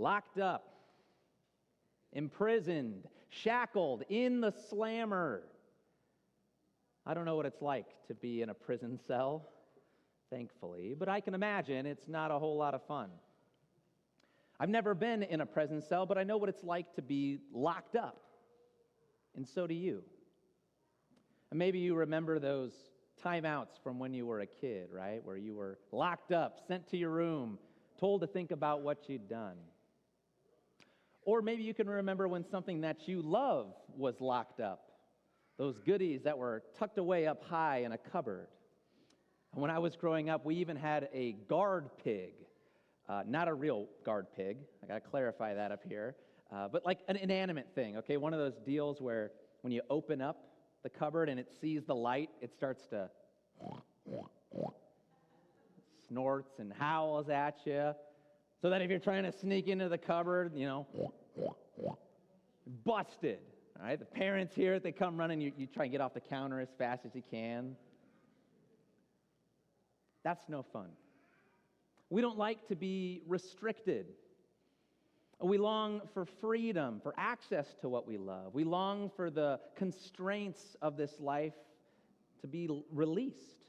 locked up, imprisoned, shackled, in the slammer. I don't know what it's like to be in a prison cell, thankfully, but I can imagine it's not a whole lot of fun. I've never been in a prison cell, but I know what it's like to be locked up, and so do you. And maybe you remember those timeouts from when you were a kid, right? Where you were locked up, sent to your room, told to think about what you'd done. Or maybe you can remember when something that you love was locked up. Those goodies that were tucked away up high in a cupboard. And when I was growing up, we even had a guard pig. Not a real guard pig. I got to clarify that up here. But like an inanimate thing, okay? One of those deals where when you open up the cupboard and it sees the light, it starts to snorts and howls at you. So that if you're trying to sneak into the cupboard, busted. All right? The parents hear it, they come running, you try and get off the counter as fast as you can. That's no fun. We don't like to be restricted. We long for freedom, for access to what we love. We long for the constraints of this life to be released.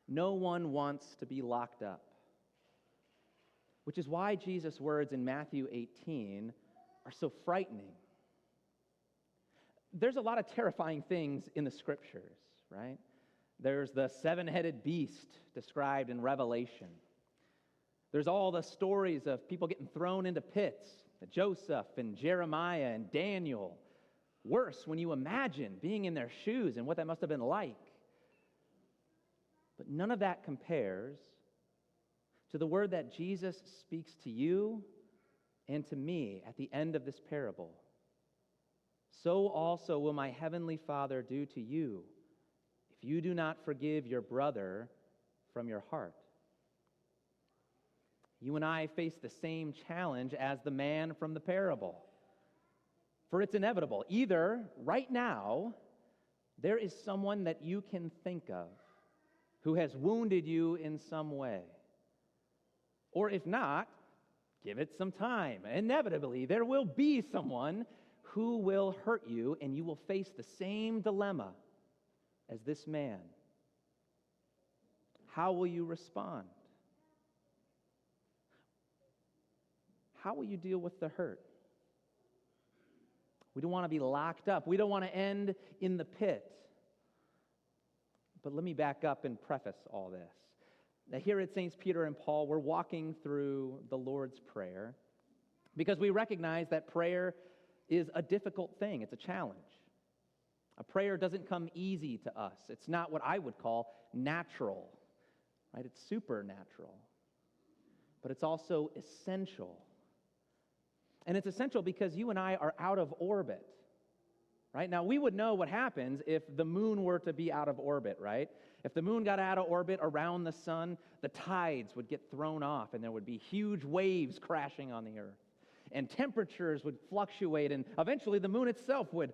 No one wants to be locked up, which is why Jesus' words in Matthew 18 are so frightening. There's a lot of terrifying things in the Scriptures, right? There's the seven-headed beast described in Revelation. There's all the stories of people getting thrown into pits, Joseph and Jeremiah and Daniel. Worse, when you imagine being in their shoes and what that must have been like. But none of that compares to the word that Jesus speaks to you and to me at the end of this parable. So also will my heavenly Father do to you if you do not forgive your brother from your heart. You and I face the same challenge as the man from the parable. For it's inevitable. Either right now, there is someone that you can think of who has wounded you in some way. Or if not, give it some time. Inevitably, there will be someone who will hurt you, and you will face the same dilemma as this man. How will you respond? How will you deal with the hurt? We don't want to be locked up. We don't want to end in the pit. But let me back up and preface all this. Now, here at St. Peter and Paul, we're walking through the Lord's Prayer because we recognize that prayer is a difficult thing. It's a challenge. A prayer doesn't come easy to us. It's not what I would call natural, right? It's supernatural. But it's also essential. And it's essential because you and I are out of orbit, right? Now, we would know what happens if the moon were to be out of orbit, right? If the moon got out of orbit around the sun, the tides would get thrown off and there would be huge waves crashing on the earth. And temperatures would fluctuate, and eventually the moon itself would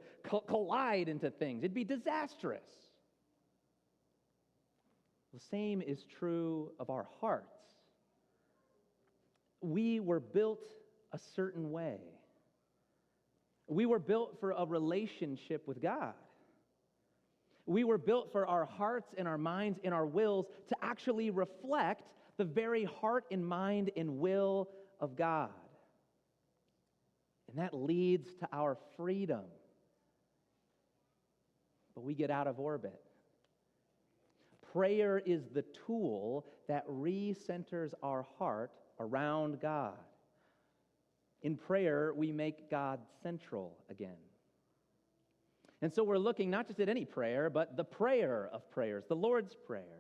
collide into things. It'd be disastrous. The same is true of our hearts. We were built a certain way. We were built for a relationship with God. We were built for our hearts and our minds and our wills to actually reflect the very heart and mind and will of God. And that leads to our freedom. But we get out of orbit. Prayer is the tool that recenters our heart around God. In prayer, we make God central again. And so we're looking not just at any prayer, but the prayer of prayers, the Lord's Prayer.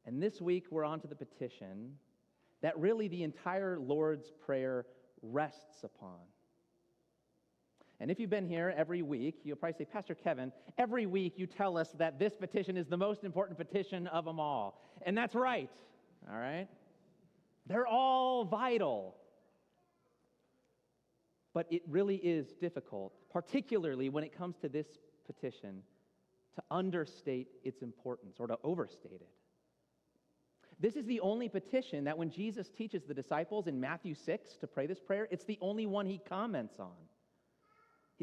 And this week, we're on to the petition that really the entire Lord's Prayer rests upon. And if you've been here every week, you'll probably say, Pastor Kevin, every week you tell us that this petition is the most important petition of them all. And that's right, all right? They're all vital. But it really is difficult, particularly when it comes to this petition, to understate its importance or to overstate it. This is the only petition that when Jesus teaches the disciples in Matthew 6 to pray this prayer, it's the only one he comments on.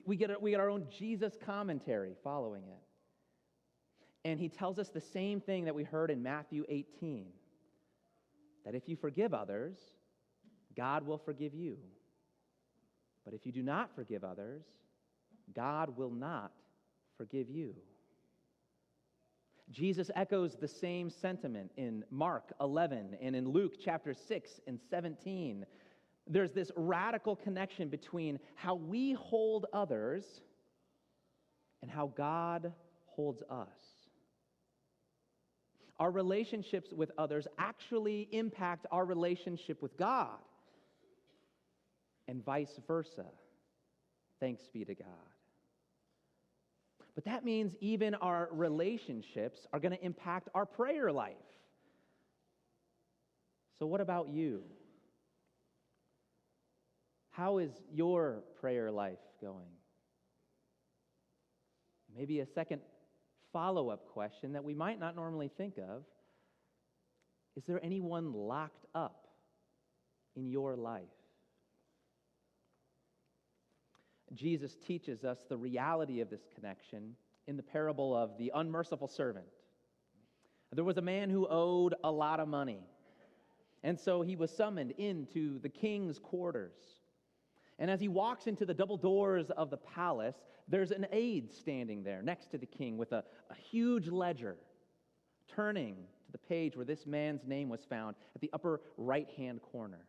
We get our own Jesus commentary following it. And he tells us the same thing that we heard in Matthew 18, that if you forgive others, God will forgive you. But if you do not forgive others, God will not forgive you. Jesus echoes the same sentiment in Mark 11 and in Luke chapter 6 and 17. There's this radical connection between how we hold others and how God holds us. Our relationships with others actually impact our relationship with God, and vice versa. Thanks be to God. But that means even our relationships are going to impact our prayer life. So what about you? How is your prayer life going? Maybe a second follow-up question that we might not normally think of. Is there anyone locked up in your life? Jesus teaches us the reality of this connection in the parable of the unmerciful servant. There was a man who owed a lot of money, and so he was summoned into the king's quarters. And as he walks into the double doors of the palace, there's an aide standing there next to the king with a huge ledger, turning to the page where this man's name was found at the upper right-hand corner.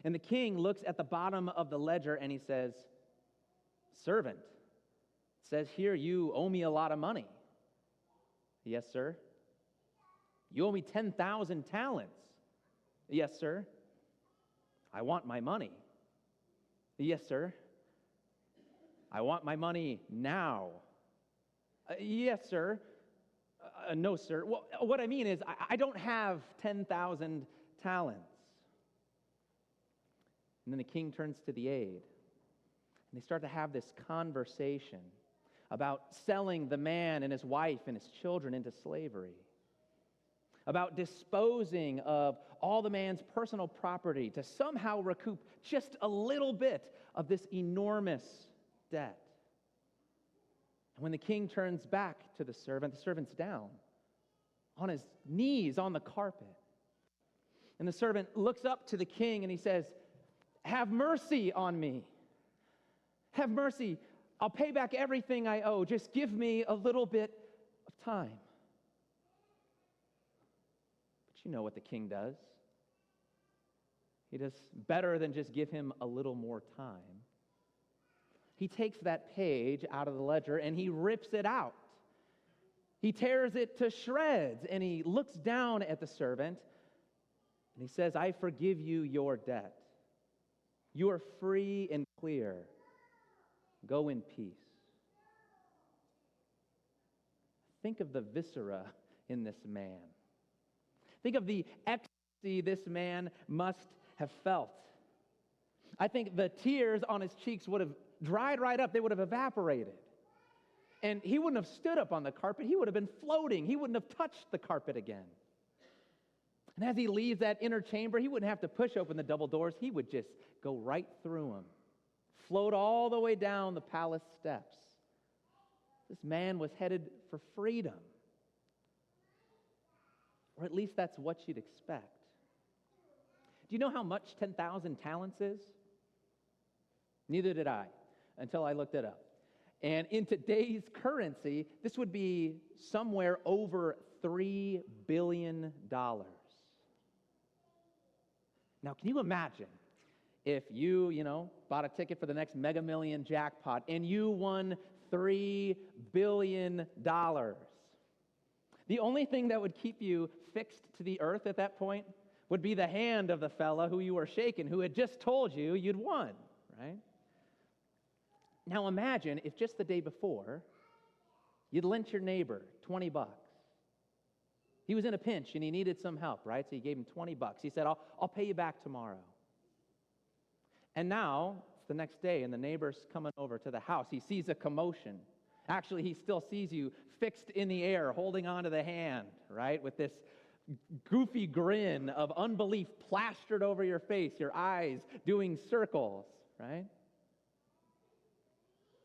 And the king looks at the bottom of the ledger and he says, "Servant, it says here you owe me a lot of money." "Yes, sir." "You owe me 10,000 talents. "Yes, sir." "I want my money." "Yes, sir." "I want my money now." "Yes, sir." "No, sir. Well, what I mean is I don't have 10,000 talents. And then the king turns to the aide, and they start to have this conversation about selling the man and his wife and his children into slavery, about disposing of all the man's personal property to somehow recoup just a little bit of this enormous debt. And when the king turns back to the servant's down on his knees on the carpet. And the servant looks up to the king and he says, "Have mercy on me. Have mercy. I'll pay back everything I owe. Just give me a little bit of time." But you know what the king does. He does better than just give him a little more time. He takes that page out of the ledger and he rips it out. He tears it to shreds and he looks down at the servant and he says, "I forgive you your debt. You are free and clear. Go in peace." Think of the viscera in this man. Think of the ecstasy this man must have felt. I think the tears on his cheeks would have dried right up. They would have evaporated. And he wouldn't have stood up on the carpet. He would have been floating. He wouldn't have touched the carpet again. And as he leaves that inner chamber, he wouldn't have to push open the double doors. He would just go right through them, float all the way down the palace steps. This man was headed for freedom. Or at least that's what you'd expect. Do you know how much 10,000 talents is? Neither did I, until I looked it up. And in today's currency, this would be somewhere over $3 billion. Now, can you imagine if you bought a ticket for the next Mega Million jackpot and you won $3 billion? The only thing that would keep you fixed to the earth at that point would be the hand of the fella who you were shaking, who had just told you you'd won, right? Now imagine if just the day before, you'd lent your neighbor $20. He was in a pinch and he needed some help, right? So you gave him $20. He said, I'll pay you back tomorrow. And now, it's the next day, and the neighbor's coming over to the house. He sees a commotion. Actually, he still sees you fixed in the air, holding onto the hand, right, with this goofy grin of unbelief plastered over your face, your eyes doing circles, right?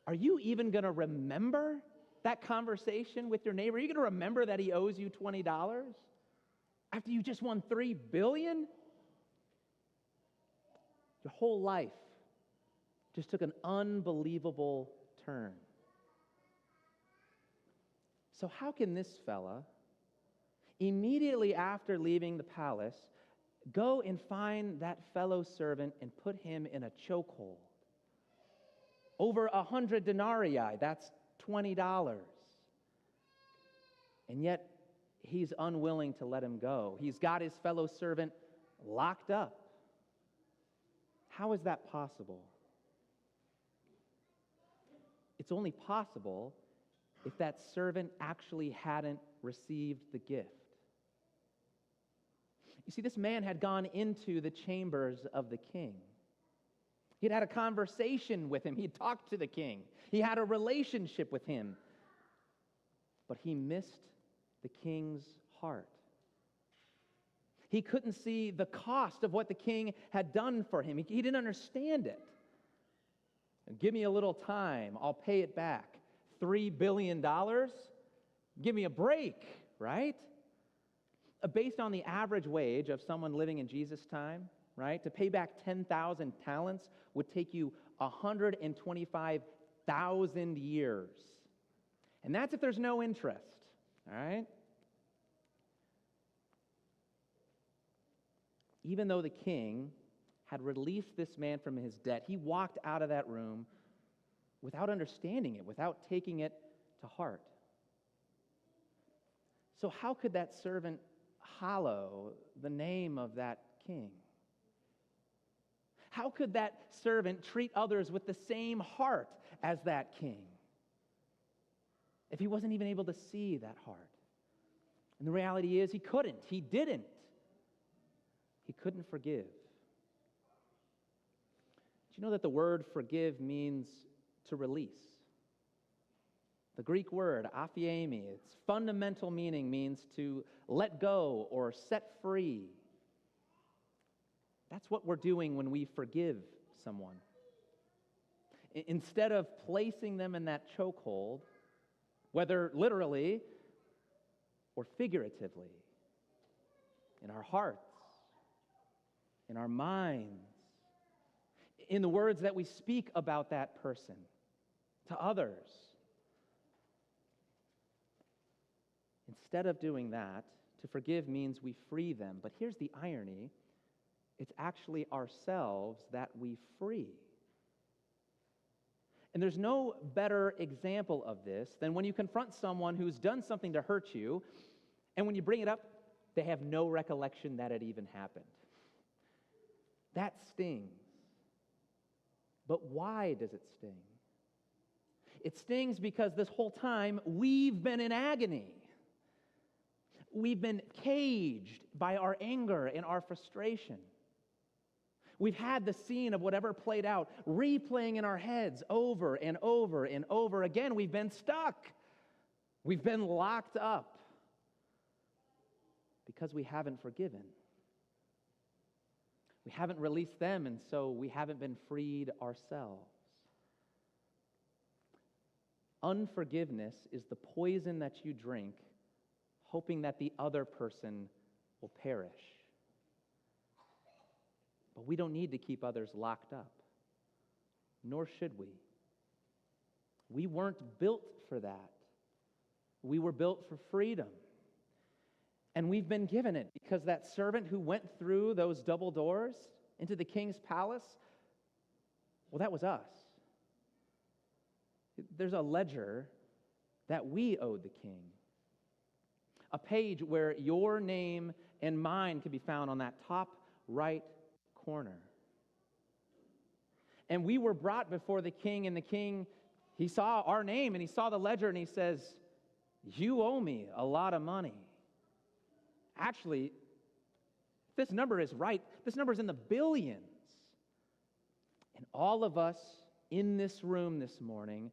Are you even going to remember that conversation with your neighbor? Are you going to remember that he owes you $20 after you just won $3 billion? Your whole life just took an unbelievable turn. So how can this fella, immediately after leaving the palace, go and find that fellow servant and put him in a chokehold? Over 100 denarii, that's $20. And yet, he's unwilling to let him go. He's got his fellow servant locked up. How is that possible? It's only possible if that servant actually hadn't received the gift. You see, this man had gone into the chambers of the king. He'd had a conversation with him. He'd talked to the king. He had a relationship with him. But he missed the king's heart. He couldn't see the cost of what the king had done for him. He didn't understand it. And give me a little time. I'll pay it back. $3 billion? Give me a break, right? Based on the average wage of someone living in Jesus' time, right, to pay back 10,000 talents would take you 125,000 years. And that's if there's no interest, all right? Even though the king had released this man from his debt, he walked out of that room without understanding it, without taking it to heart. So how could that servant hallow the name of that king? How could that servant treat others with the same heart as that king if he wasn't even able to see that heart? And the reality is he couldn't. He didn't. He couldn't forgive. Do you know that the word forgive means to release? The Greek word, aphiemi, its fundamental meaning means to let go or set free. That's what we're doing when we forgive someone. Instead of placing them in that chokehold, whether literally or figuratively, in our hearts, in our minds, in the words that we speak about that person to others. Instead of doing that, to forgive means we free them. But here's the irony. It's actually ourselves that we free. And there's no better example of this than when you confront someone who's done something to hurt you, and when you bring it up, they have no recollection that it even happened. That stings. But why does it sting? It stings because this whole time we've been in agony. We've been caged by our anger and our frustration. We've had the scene of whatever played out replaying in our heads over and over and over again. We've been stuck. We've been locked up because we haven't forgiven. We haven't released them, and so we haven't been freed ourselves. Unforgiveness is the poison that you drink, hoping that the other person will perish. But we don't need to keep others locked up, nor should we. We weren't built for that. We were built for freedom. And we've been given it because that servant who went through those double doors into the king's palace, well, that was us. There's a ledger that we owed the king. A page where your name and mine can be found on that top right corner. And we were brought before the king, and the king, he saw our name and he saw the ledger and he says, "You owe me a lot of money." Actually, if this number is right, this number is in the billions. And all of us in this room this morning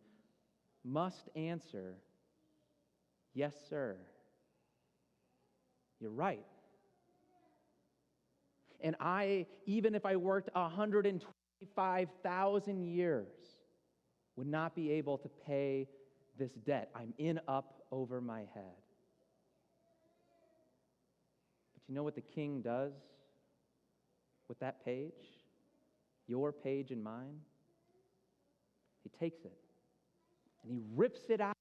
must answer, "Yes, sir. You're right. And even if I worked 125,000 years, would not be able to pay this debt. I'm in up over my head. But you know what the king does with that page? Your page and mine? He takes it and he rips it out.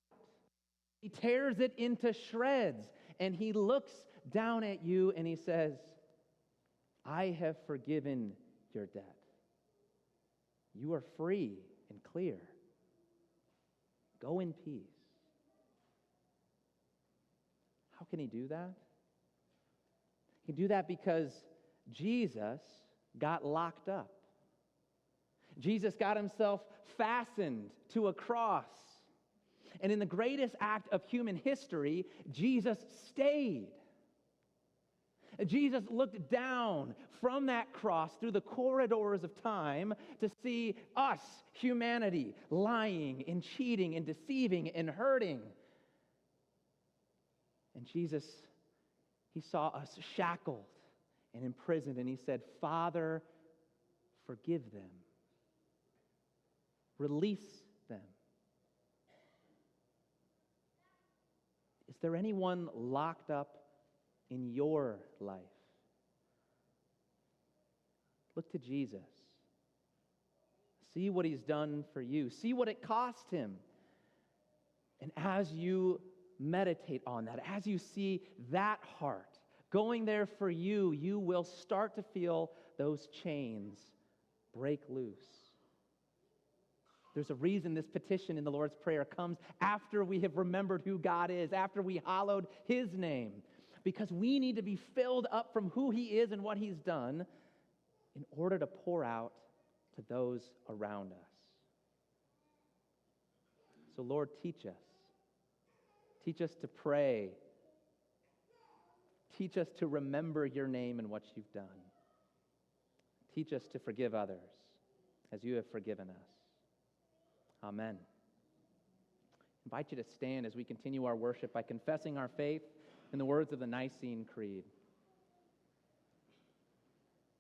He tears it into shreds, and he looks down at you and he says, I have forgiven your debt. You are free and clear. Go in peace. How can he do that? He can do that because Jesus got locked up. Jesus got himself fastened to a cross. And in the greatest act of human history, Jesus stayed. Jesus looked down from that cross through the corridors of time to see us, humanity, lying and cheating and deceiving and hurting. And Jesus, he saw us shackled and imprisoned, and he said, Father, forgive them. Release them. Is there anyone locked up in your life? Look to Jesus. See what he's done for you. See what it cost him. And as you meditate on that, as you see that heart going there for you, you will start to feel those chains break loose. There's a reason this petition in the Lord's Prayer comes after we have remembered who God is, after we hallowed his name, because we need to be filled up from who he is and what he's done in order to pour out to those around us. So Lord, teach us. Teach us to pray. Teach us to remember your name and what you've done. Teach us to forgive others as you have forgiven us. Amen. I invite you to stand as we continue our worship by confessing our faith in the words of the Nicene Creed.